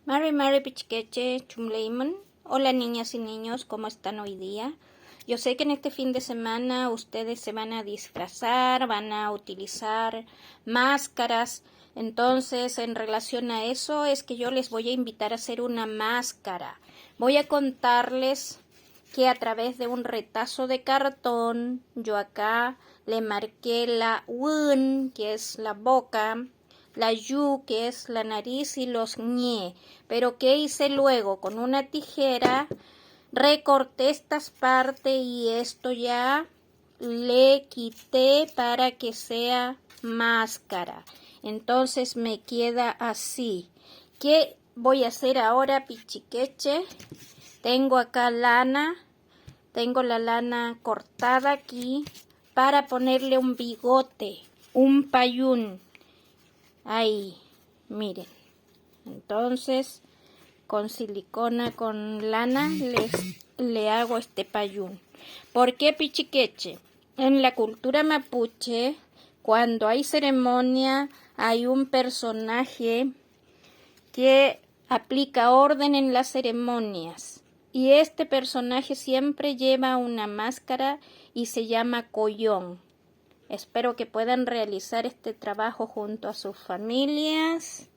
Mari Pichiqueche, Chumleiman. Hola niñas y niños, ¿cómo están hoy día? Yo sé que en este fin de semana ustedes se van a disfrazar, van a utilizar máscaras. Entonces, en relación a eso, es que yo les voy a invitar a hacer una máscara. Voy a contarles que a través de un retazo de cartón, yo acá le marqué la UN, que es la boca, la yu, que es la nariz, y los ñe. Pero ¿qué hice luego? Con una tijera recorté estas partes y esto ya le quité para que sea máscara. Entonces me queda así. ¿Qué voy a hacer ahora, Pichiqueche? Tengo acá lana. Tengo la lana cortada aquí para ponerle un bigote, un payún. Ahí, miren. Entonces, con silicona, con lana, le hago este payún. ¿Por qué, Pichiqueche? En la cultura mapuche, cuando hay ceremonia, hay un personaje que aplica orden en las ceremonias. Y este personaje siempre lleva una máscara y se llama Collón. Espero que puedan realizar este trabajo junto a sus familias.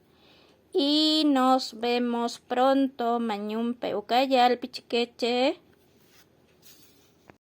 Y nos vemos pronto. Mañum Peucayal, Pichiqueche.